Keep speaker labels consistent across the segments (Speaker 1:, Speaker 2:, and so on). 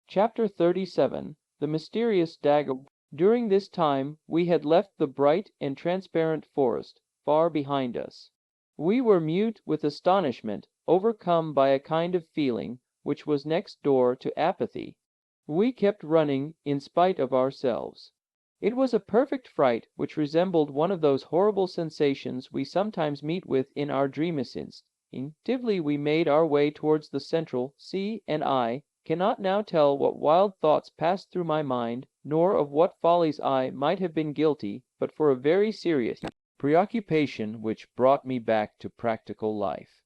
Speaker 1: Chapter 37. The Mysterious Dagger. During this time we had left the bright and transparent forest far behind us. We were mute with astonishment, overcome by a kind of feeling which was next door to apathy. We kept running in spite of ourselves. It was a perfect fright which resembled one of those horrible sensations we sometimes meet with in our dreams. Instinctively we made our way towards the central sea, and I cannot now tell what wild thoughts passed through my mind, nor of what follies I might have been guilty but for a very serious preoccupation which brought me back to practical life.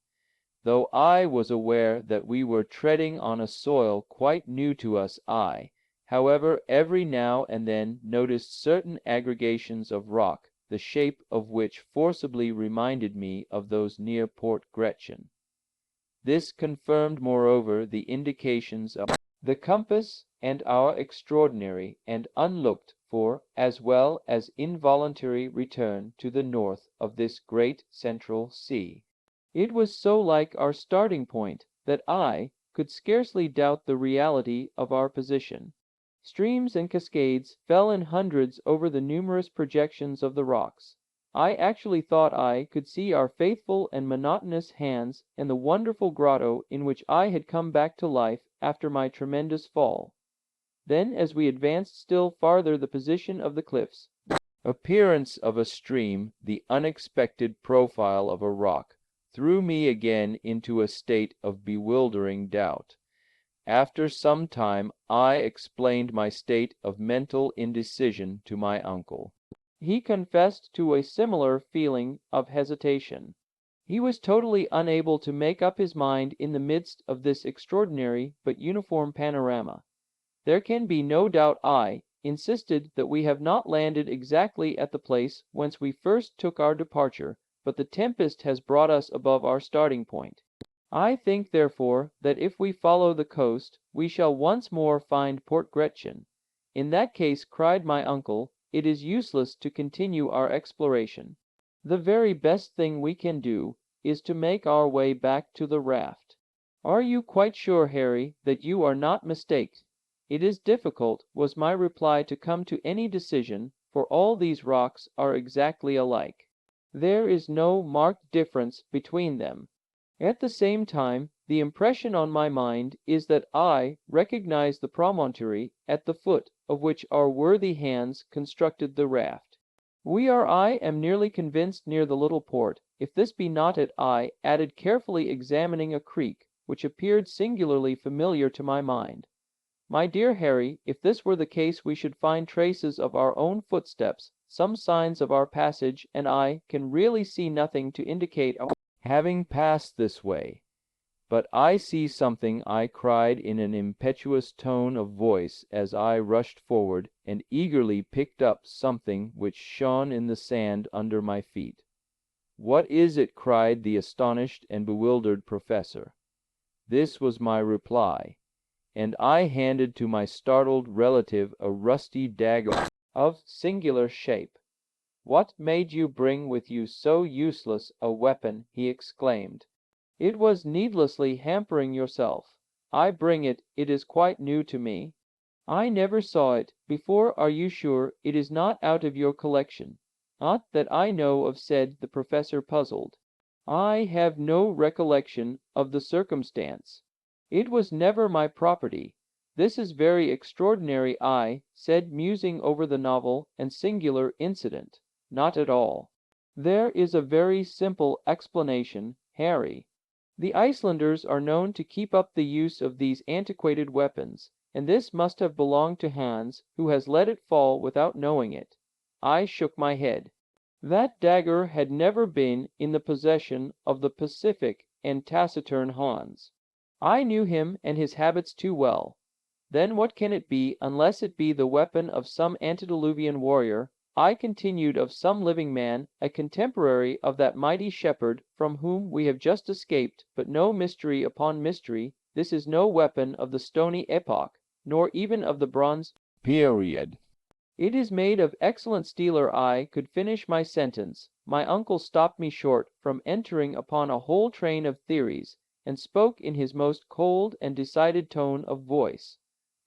Speaker 1: Though I was aware that we were treading on a soil quite new to us, I, however, every now and then noticed certain aggregations of rock, the shape of which forcibly reminded me of those near Port Gretchen. This confirmed moreover the indications of the compass and our extraordinary and unlooked for as well as involuntary return to the north of this great central sea. It was so like our starting point that I could scarcely doubt the reality of our position. Streams and cascades fell in hundreds over the numerous projections of the rocks. I actually thought I could see our faithful and monotonous hands and the wonderful grotto in which I had come back to life after my tremendous fall. Then, as we advanced still farther, the position of the cliffs, appearance of a stream, the unexpected profile of a rock, threw me again into a state of bewildering doubt. After some time I explained my state of mental indecision to my uncle. He confessed to a similar feeling of hesitation. He was totally unable to make up his mind in the midst of this extraordinary but uniform panorama. There can be no doubt I insisted that we have not landed exactly at the place whence we first took our departure, but the tempest has brought us above our starting point. I think, therefore, that if we follow the coast, we shall once more find Port Gretchen. In that case, cried my uncle, it is useless to continue our exploration. The very best thing we can do is to make our way back to the raft. Are you quite sure, Harry, that you are not mistaken? It is difficult, was my reply, to come to any decision, for all these rocks are exactly alike. There is no marked difference between them. At the same time, the impression on my mind is that I recognize the promontory at the foot of which our worthy hands constructed the raft. We are, I am nearly convinced, near the little port. If this be not it, I added, carefully examining a creek which appeared singularly familiar to my mind. My dear Harry, if this were the case we should find traces of our own footsteps, some signs of our passage, and I can really see nothing to indicate our having passed this way. But I see something, I cried in an impetuous tone of voice as I rushed forward and eagerly picked up something which shone in the sand under my feet. What is it? Cried the astonished and bewildered professor. This was my reply, and I handed to my startled relative a rusty dagger of singular shape. What made you bring with you so useless a weapon? He exclaimed. It was needlessly hampering yourself. I bring it, it is quite new to me. I never saw it before. Are you sure it is not out of your collection? Not that I know of, said the professor, puzzled. I have no recollection of the circumstance. It was never my property. This is very extraordinary, I said, musing over the novel and singular incident. Not at all. There is a very simple explanation, Harry. The Icelanders are known to keep up the use of these antiquated weapons, and this must have belonged to Hans, who has let it fall without knowing it. I shook my head. That dagger had never been in the possession of the pacific and taciturn Hans. I knew him and his habits too well. Then what can it be, unless it be the weapon of some antediluvian warrior, I continued, of some living man, a contemporary of that mighty shepherd from whom we have just escaped? But no mystery upon mystery, this is no weapon of the stony epoch, nor even of the bronze period. It is made of excellent steel. I could finish my sentence. My uncle stopped me short from entering upon a whole train of theories, and spoke in his most cold and decided tone of voice.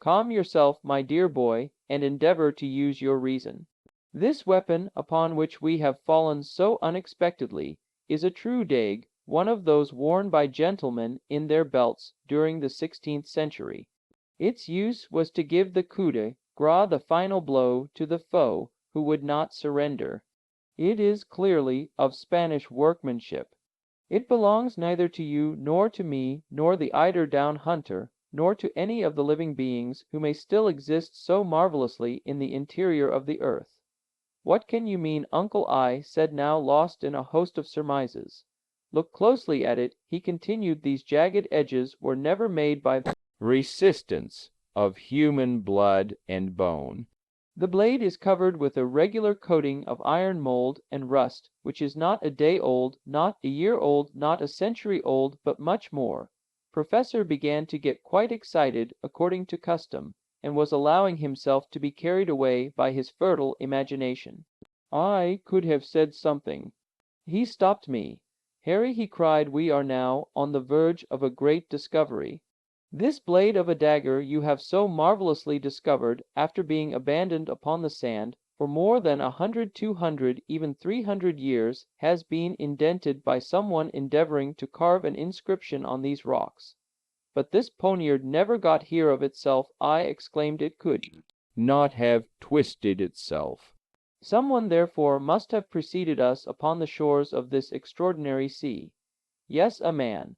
Speaker 1: Calm yourself, my dear boy, and endeavor to use your reason. This weapon, upon which we have fallen so unexpectedly, is a true dagger, one of those worn by gentlemen in their belts during the 16th century. Its use was to give the coup de grace, the final blow, to the foe who would not surrender. It is clearly of Spanish workmanship. It belongs neither to you nor to me nor the eider-down hunter, nor to any of the living beings who may still exist so marvelously in the interior of the earth. What can you mean, Uncle? I said, now lost in a host of surmises. Look closely at it, he continued. These jagged edges were never made by the resistance of human blood and bone. The blade is covered with a regular coating of iron mold and rust, which is not a day old, not a year old, not a century old, but much more. Professor began to get quite excited, according to custom, and was allowing himself to be carried away by his fertile imagination. I could have said something. He stopped me. Harry, he cried, we are now on the verge of a great discovery. This blade of a dagger you have so marvelously discovered, after being abandoned upon the sand for more than 100, 200, even 300 years, has been indented by someone endeavoring to carve an inscription on these rocks. But this poniard never got here of itself. I exclaimed, it could not have twisted itself. Someone therefore must have preceded us upon the shores of this extraordinary sea. Yes, a man.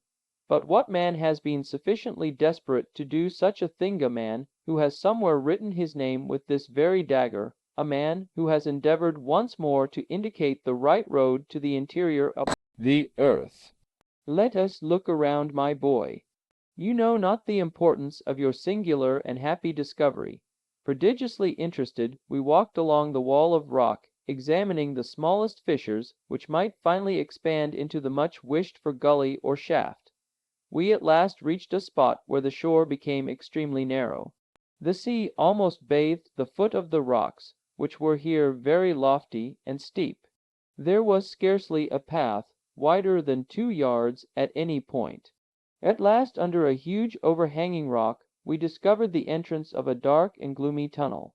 Speaker 1: But what man has been sufficiently desperate to do such a thing? A man who has somewhere written his name with this very dagger, a man who has endeavored once more to indicate the right road to the interior of the earth. Let us look around, my boy. You know not the importance of your singular and happy discovery. Prodigiously interested, we walked along the wall of rock, examining the smallest fissures, which might finally expand into the much wished-for gully or shaft. We at last reached a spot where the shore became extremely narrow. The sea almost bathed the foot of the rocks, which were here very lofty and steep. There was scarcely a path wider than 2 yards at any point. At last, under a huge overhanging rock, we discovered the entrance of a dark and gloomy tunnel.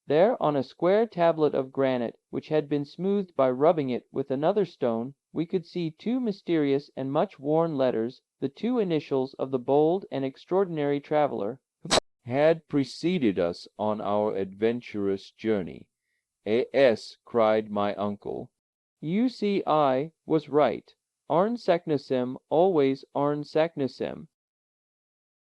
Speaker 1: There, on a square tablet of granite, which had been smoothed by rubbing it with another stone, we could see 2 mysterious and much worn letters, the 2 initials of the bold and extraordinary traveler who had preceded us on our adventurous journey. A.S., cried my uncle. You see I was right. Arne Saknussemm, always Arne Saknussemm.